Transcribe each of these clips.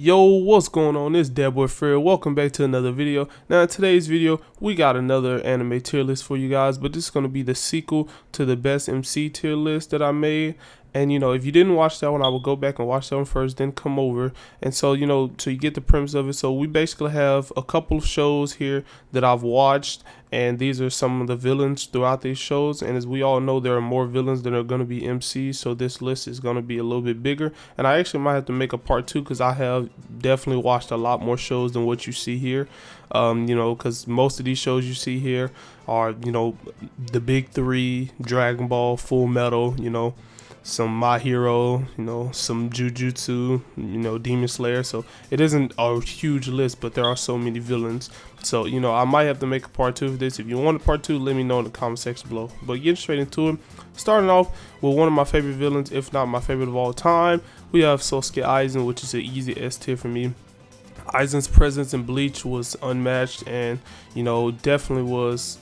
Yo, what's going on? It's that boy Fred. Welcome back to another video. Now in today's video, we got another anime tier list for you guys, but this is going to be the sequel to the best MC tier list that I made. And if you didn't watch that one, I will go back and watch that one first, then come over. And so, so you get the premise of it. So we basically have a couple of shows here that I've watched, and these are some of the villains throughout these shows. And as we all know, there are more villains than are going to be MCs, so this list is going to be a little bit bigger. And I actually might have to make a part 2 because I have definitely watched a lot more shows than what you see here. Because most of these shows you see here are, the big three: Dragon Ball, Full Metal, some My Hero, some Jujutsu, Demon Slayer. So it isn't a huge list, but there are so many villains. So, I might have to make a part 2 of this. If you want a part 2, let me know in the comment section below. But getting straight into it, starting off with one of my favorite villains, if not my favorite of all time, we have Sosuke Aizen, which is an easy S tier for me. Aizen's presence in Bleach was unmatched and, definitely was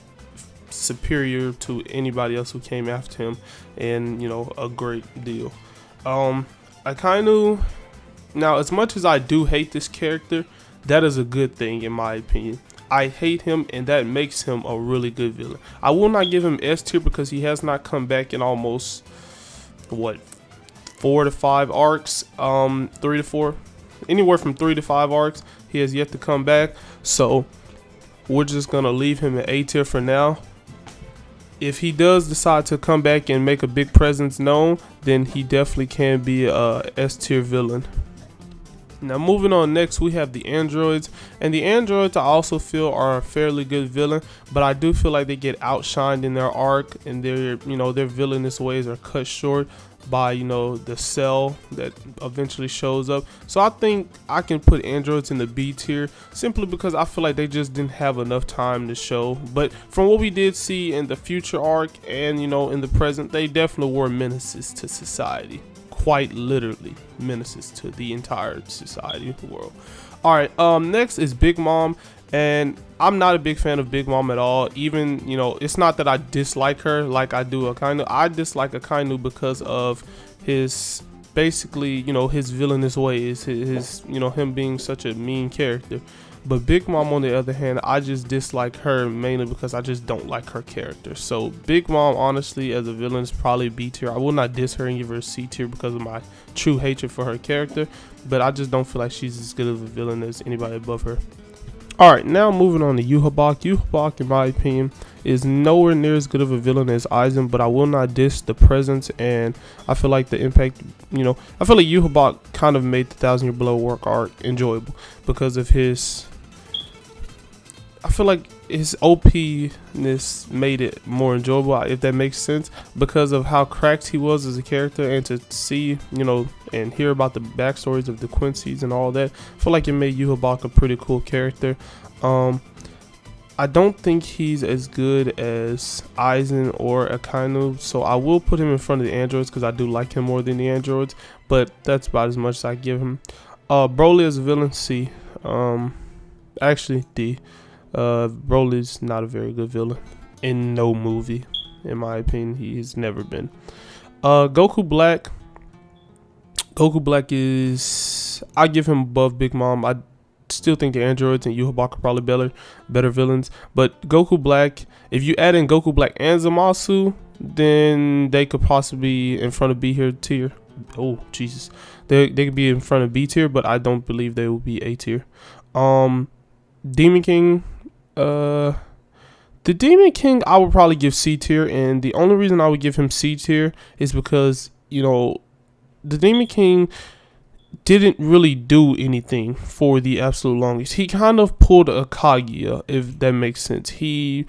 superior to anybody else who came after him, and a great deal. Akainu, now as much as I do hate this character, that is a good thing in my opinion. I hate him, and that makes him a really good villain. I will not give him S tier because he has not come back in almost 4 to 5 arcs, 3 to 4, anywhere from 3 to 5 arcs. He has yet to come back, so we're just gonna leave him at A tier for now. If he does decide to come back and make a big presence known, then he definitely can be a S tier villain. Now moving on, next we have the androids, and the androids I also feel are a fairly good villain, but I do feel like they get outshined in their arc, and their their villainous ways are cut short by the cell that eventually shows up. So I think I can put androids in the B tier simply because I feel like they just didn't have enough time to show. But from what we did see in the future arc and in the present, they definitely were menaces to society. Quite literally menaces to the entire society of the world. Alright, next is Big Mom, and I'm not a big fan of Big Mom at all. Even, it's not that I dislike her like I do Akainu. I dislike Akainu because of his, basically, his villainous ways, his him being such a mean character. But Big Mom, on the other hand, I just dislike her mainly because I just don't like her character. So Big Mom, honestly, as a villain, is probably B tier. I will not diss her and give her a C tier because of my true hatred for her character, but I just don't feel like she's as good of a villain as anybody above her. Alright, now moving on to Yhwach. Yhwach, in my opinion, is nowhere near as good of a villain as Aizen, but I will not diss the presence, and I feel like the impact, I feel like Yhwach kind of made the 1,000 Year Below Work arc enjoyable because of his, I feel like his OP-ness made it more enjoyable, if that makes sense, because of how cracked he was as a character, and to see, and hear about the backstories of the Quincy's and all that. I feel like it made Yhwach a pretty cool character. I don't think he's as good as Aizen or Akainu, so I will put him in front of the androids because I do like him more than the androids, but that's about as much as I give him. Broly as a villain, C. Actually, D. Broly's not a very good villain in no movie, in my opinion. He's never been. Goku Black is, I give him above Big Mom. I still think the androids and Yhwach are probably better villains, but Goku Black, if you add in Goku Black and Zamasu, then they could possibly be in front of B tier. Oh Jesus, they could be in front of B tier, but I don't believe they will be A tier. Demon King, the Demon King I would probably give C tier, and the only reason I would give him C tier is because the Demon King didn't really do anything for the absolute longest. He kind of pulled a Kaguya, if that makes sense. He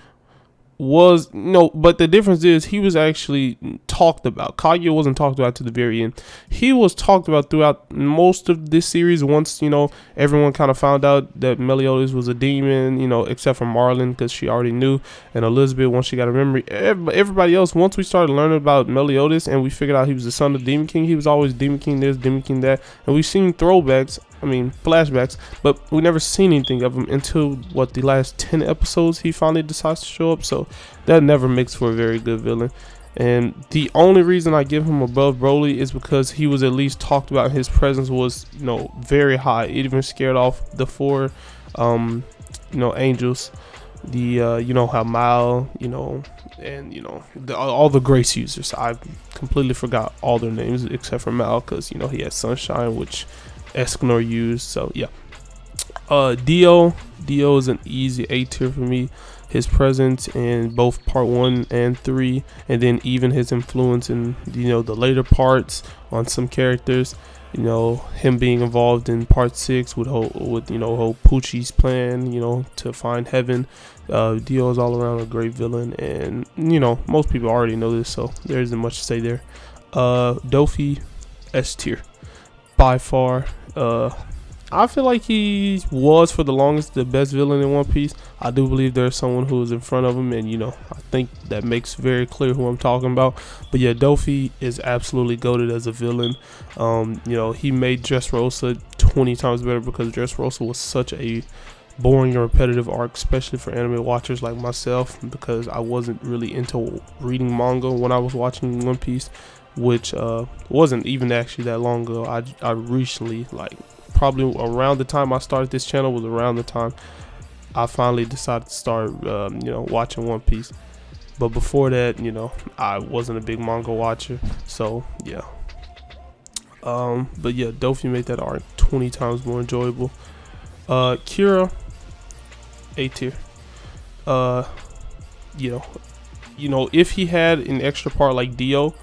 was, but the difference is he was actually talked about. Kaido wasn't talked about to the very end. He was talked about throughout most of this series. Once everyone kind of found out that Meliodas was a demon, except for Marlon because she already knew, and Elizabeth once she got a memory. Everybody else, once we started learning about Meliodas and we figured out he was the son of Demon King, he was always Demon King this, Demon King that, and we've seen throwbacks, flashbacks, but we never seen anything of him until the last 10 episodes he finally decides to show up. So that never makes for a very good villain. And the only reason I give him above Broly is because he was at least talked about. His presence was, very high. It even scared off the four, angels. The how Mal, and all the Grace users. I completely forgot all their names except for Mal, because he had Sunshine, which Escanor used. So yeah. Dio is an easy A tier for me. His presence in both part 1 and 3, and then even his influence in the later parts on some characters. Him being involved in part 6 with whole Poochie's plan, to find heaven. Dio is all around a great villain, and most people already know this, so there isn't much to say there. Dofi, S tier by far. I feel like he was, for the longest, the best villain in One Piece. I do believe there's someone who is in front of him, and I think that makes very clear who I'm talking about. But yeah, Dofi is absolutely goated as a villain. He made Dressrosa 20 times better, because Dressrosa was such a boring and repetitive arc, especially for anime watchers like myself, because I wasn't really into reading manga when I was watching One Piece, which wasn't even actually that long ago. I recently, probably around the time I started this channel, was around the time I finally decided to start watching One Piece. But before that, I wasn't a big manga watcher, so yeah. But yeah, Dofi made that arc 20 times more enjoyable. Kira, A tier. If he had an extra part like Dio,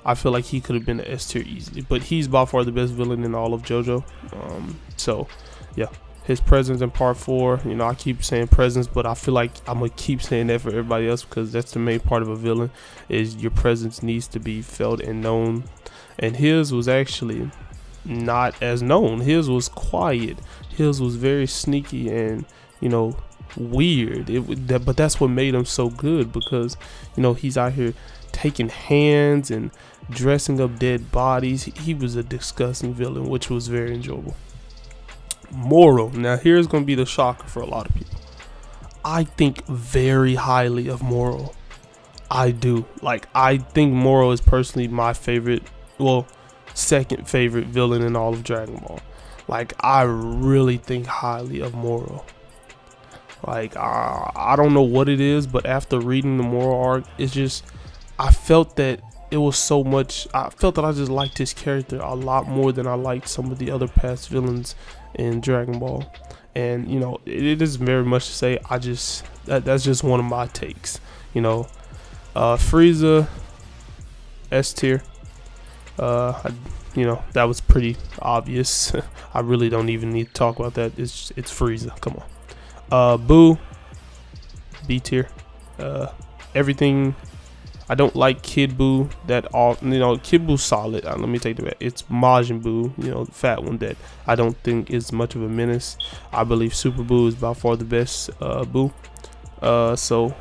I feel like he could have been an S tier easily, but he's by far the best villain in all of JoJo. So yeah, his presence in part 4, I keep saying presence, but I feel like I'm gonna keep saying that for everybody else, because that's the main part of a villain, is your presence needs to be felt and known. And his was actually not as known. His was quiet. His was very sneaky and weird. But that's what made him so good, because he's out here taking hands and dressing up dead bodies. He was a disgusting villain, which was very enjoyable. Moro. Now here's gonna be the shocker for a lot of people. I think very highly of Moro. I do. I think Moro is personally my favorite, second favorite villain in all of Dragon Ball. I really think highly of Moro. I don't know what it is, but after reading the Moro arc, it's just, I felt that it was so much. I felt that I just liked his character a lot more than I liked some of the other past villains in Dragon Ball. And it is very much to say, that's just one of my takes. Frieza, S tier. That was pretty obvious. I really don't even need to talk about that. It's Frieza. Come on. Boo, B tier. Everything. I don't like Kid Buu that all. Kid Buu's solid. Let me take that back. It's Majin Buu, the fat one, that I don't think is much of a menace. I believe Super Buu is by far the best Buu. So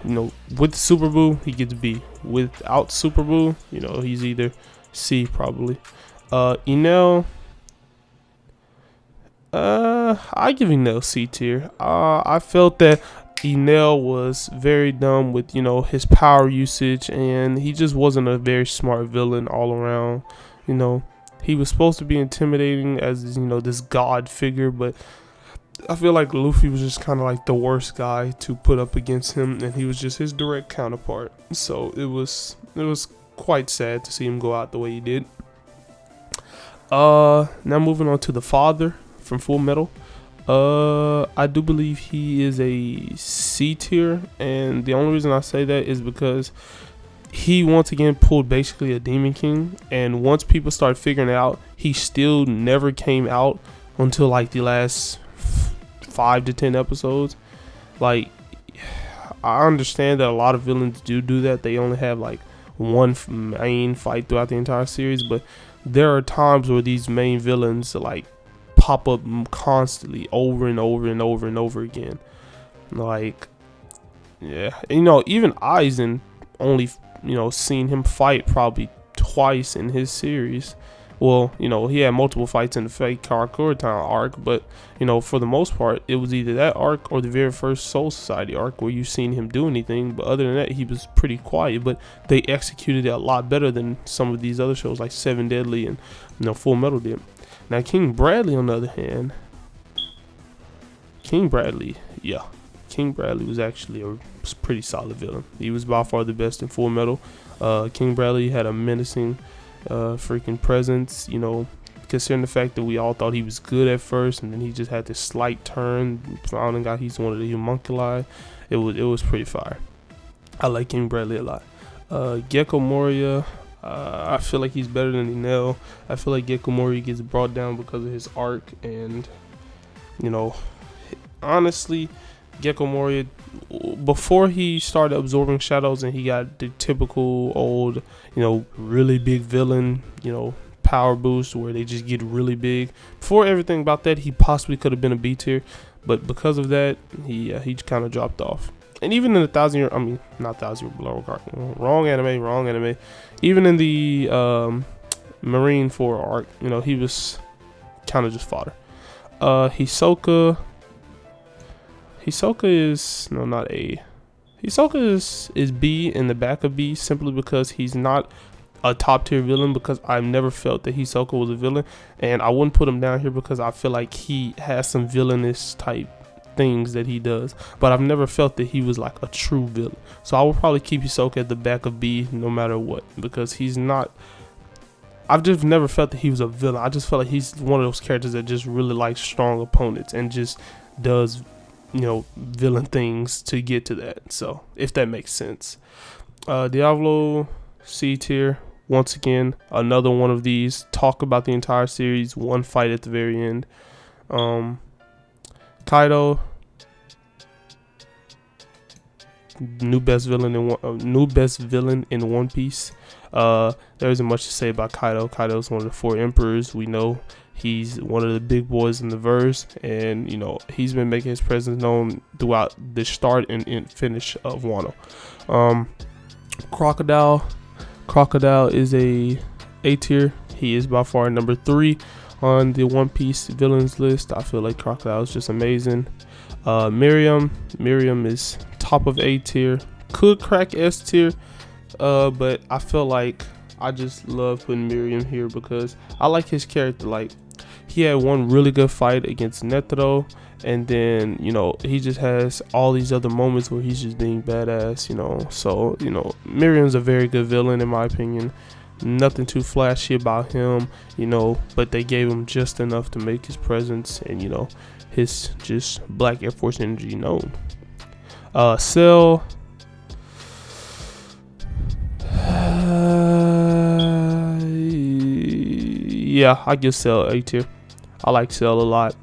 with Super Buu, he gets B. Without Super Buu, he's either C probably. Enel, I give Enel C tier. I felt that Enel was very dumb with his power usage, and he just wasn't a very smart villain all around. He was supposed to be intimidating as this god figure, but I feel like Luffy was just kind of like the worst guy to put up against him, and he was just his direct counterpart. So it was quite sad to see him go out the way he did. Now moving on to the father from Full Metal. I do believe he is a C tier, and the only reason I say that is because he once again pulled basically a Demon King, and once people start figuring it out, he still never came out until the last 5 to 10 episodes. I understand that a lot of villains do that. They only have one main fight throughout the entire series, but there are times where these main villains pop up constantly over and over and over and over again. Yeah, even Aizen only seen him fight probably twice in his series, Well, you know, he had multiple fights in the fake Crocodile arc, but you know, for the most part, it was either that arc or the very first Soul Society arc where you've seen him do anything. But other than that, he was pretty quiet. But they executed it a lot better than some of these other shows like Seven Deadly and, you know, Full Metal did. Now, King Bradley, on the other hand, King Bradley was actually a pretty solid villain. He was by far the best in Full Metal. King Bradley had a menacing freaking presence, you know, considering the fact that we all thought he was good at first, and then he just had this slight turn, finding out he's one of the homunculi. It was pretty fire. I like King Bradley a lot. Gekko Mori, I feel like he's better than Enel. I feel like Gekko Mori gets brought down because of his arc, and you know, honestly, Gekko Mori, before he started absorbing shadows and he got the typical old, you know, really big villain, you know, power boost where they just get really big. Before everything about that, he possibly could have been a B tier, but because of that, he kind of dropped off. And even in the not 1,000 Year Blood arc, wrong anime. Even in the Marine 4 arc, you know, he was kind of just fodder. Hisoka is not A. Hisoka is B in the back of B simply because he's not a top tier villain, because I've never felt that Hisoka was a villain, and I wouldn't put him down here because I feel like he has some villainous type things that he does, but I've never felt that he was like a true villain. So I will probably keep Hisoka at the back of B no matter what, because he's not. I've just never felt that he was a villain. I just felt like he's one of those characters that just really likes strong opponents and just does, you know, villain things to get to that. So if that makes sense. Diablo, C tier. Once again, another one of these. Talk about the entire series, one fight at the very end. Kaido, new best villain in One Piece. There isn't much to say about Kaido. Kaido's one of the 4 emperors. We know he's one of the big boys in the verse, and you know, he's been making his presence known throughout the start and finish of Wano. Crocodile is a tier. He is by far number 3 on the One Piece villains list. I feel like Crocodile is just amazing. Miriam is top of A tier. Could crack S tier, but I feel like I just love putting Miriam here because I like his character. Like, he had one really good fight against Netero, and then, you know, he just has all these other moments where he's just being badass, you know. So, you know, Miriam's a very good villain in my opinion. Nothing too flashy about him, you know, but they gave him just enough to make his presence and, you know, his just Black Air Force energy known. Cell, yeah, I give Cell A tier. I like Cell a lot.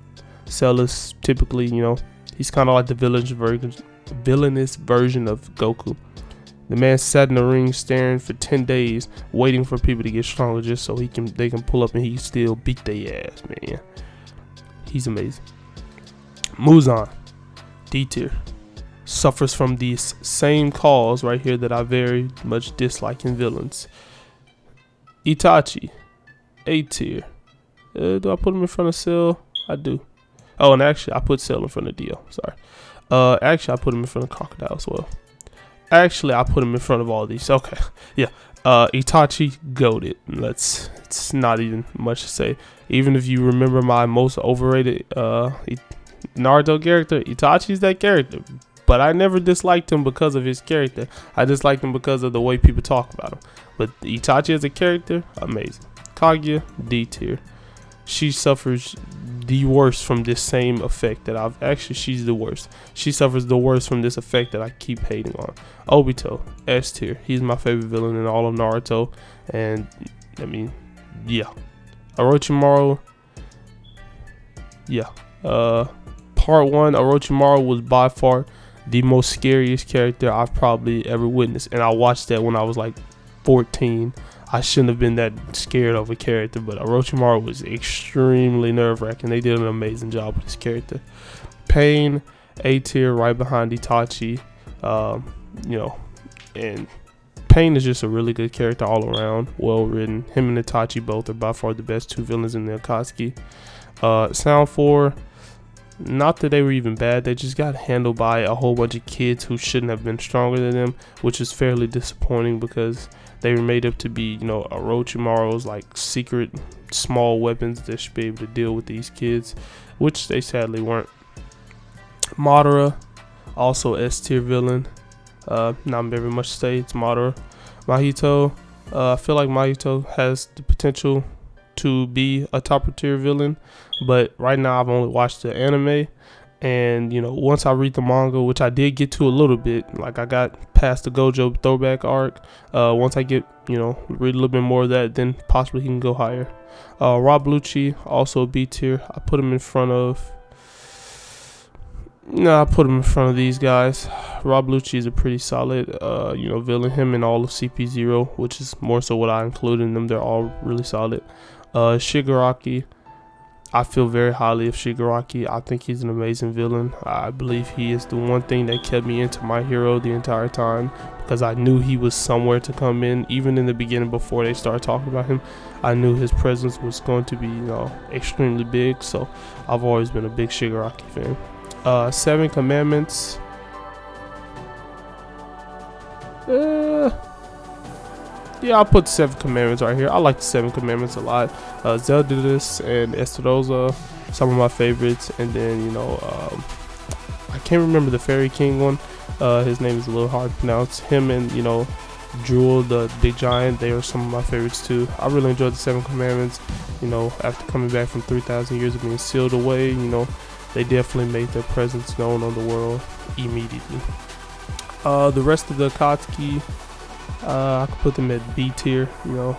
Cell is typically, you know, he's kind of like the villainous version of Goku. The man sat in the ring staring for 10 days, waiting for people to get stronger just so they can pull up and he still beat their ass, man. He's amazing. Muzan, D tier. Suffers from these same cause right here that I very much dislike in villains. Itachi, A tier. Do I put him in front of Cell? I do. Oh, and actually, I put Cell in front of Dio. Sorry. Actually, I put him in front of Crocodile as well. Actually, I put him in front of all these. Okay. Yeah. Itachi, goated. It's not even much to say. Even if you remember my most overrated Naruto character, Itachi's that character. But I never disliked him because of his character. I disliked him because of the way people talk about him. But Itachi as a character, amazing. Kaguya, D tier. She suffers the worst from this same effect that she's the worst. She suffers the worst from this effect that I keep hating on. Obito, S tier. He's my favorite villain in all of Naruto. And, I mean, yeah. Orochimaru, yeah. Part 1, Orochimaru was by far the most scariest character I've probably ever witnessed. And I watched that when I was like 14. I shouldn't have been that scared of a character, but Orochimaru was extremely nerve-wracking. They did an amazing job with his character. Pain, A tier, right behind Itachi. You know, and Pain is just a really good character all around, well written. Him and Itachi both are by far the best two villains in the Akatsuki. Sound 4, not that they were even bad, they just got handled by a whole bunch of kids who shouldn't have been stronger than them, which is fairly disappointing because they were made up to be, you know, Orochimaru's like secret small weapons that should be able to deal with these kids, which they sadly weren't. Modera, also S tier villain. Not very much to say, it's Modera. Mahito, I feel like Mahito has the potential to be a top tier villain, but right now I've only watched the anime, and you know, once I read the manga, which I did get to a little bit, like I got past the Gojo throwback arc, once I get, you know, read a little bit more of that, then possibly he can go higher. Rob Lucci, also B tier. I put him in front of these guys. Rob Lucci is a pretty solid, you know, villain. Him and all of CP0, which is more so what I included in them. They're all really solid. Shigaraki, I feel very highly of Shigaraki. I think he's an amazing villain. I believe he is the one thing that kept me into My Hero the entire time, because I knew he was somewhere to come in. Even in the beginning, before they started talking about him, I knew his presence was going to be, you know, extremely big. So I've always been a big Shigaraki fan. 7 Commandments. Yeah, I'll put 7 Commandments right here. I like the 7 Commandments a lot. Zeldudis and Estarosa, some of my favorites. And then, you know, I can't remember the Fairy King one. His name is a little hard to pronounce. Him and, you know, Jewel, the big giant, they are some of my favorites too. I really enjoyed the 7 Commandments. You know, after coming back from 3,000 years of being sealed away, you know, they definitely made their presence known on the world immediately. The rest of the Akatsuki, I could put them at B tier, you know.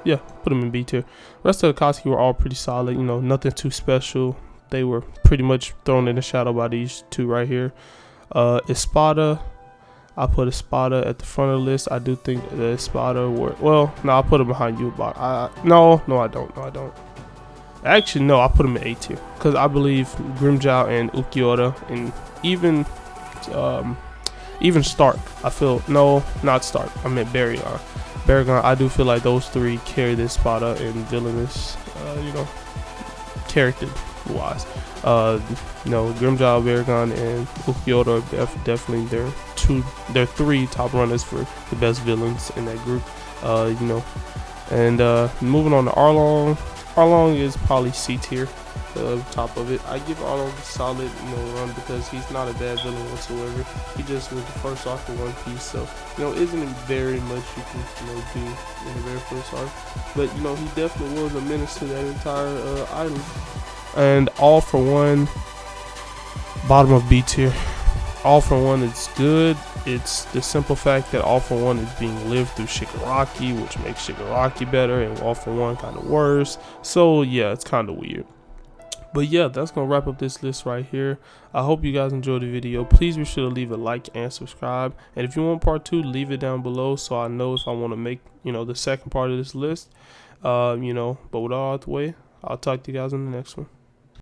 Yeah, put them in B tier. Rest of the Akatsuki were all pretty solid, you know, nothing too special. They were pretty much thrown in the shadow by these two right here. Espada, I put Espada at the front of the list. I do think the Espada were, well, no, I put them behind you. No, I don't. Actually, no, I put them in A tier because I believe Grimmjow and Ukiura, and even Stark, I feel, no, not Stark, I meant Baragon, I do feel like those three carry this Espada in villainous, you know, character wise. You know, Grimmjow, Baragon, and Ukiura are definitely their 3 top runners for the best villains in that group. You know, and moving on to Arlong. Arlong is probably C tier, the top of it. I give Arlong a solid, you know, run because he's not a bad villain whatsoever. He just was the first arc of One Piece, so, you know, isn't very much you can, you know, do in the very first arc. But, you know, he definitely was a menace to that entire island. And All For One, bottom of B tier. All For One is good. It's the simple fact that All For One is being lived through Shigaraki, which makes Shigaraki better, and All For One kind of worse. So yeah, it's kind of weird. But yeah, that's gonna wrap up this list right here. I hope you guys enjoyed the video. Please be sure to leave a like and subscribe. And if you want part 2, leave it down below so I know if I want to make, you know, the second part of this list. You know, but with all out the way, I'll talk to you guys in the next one.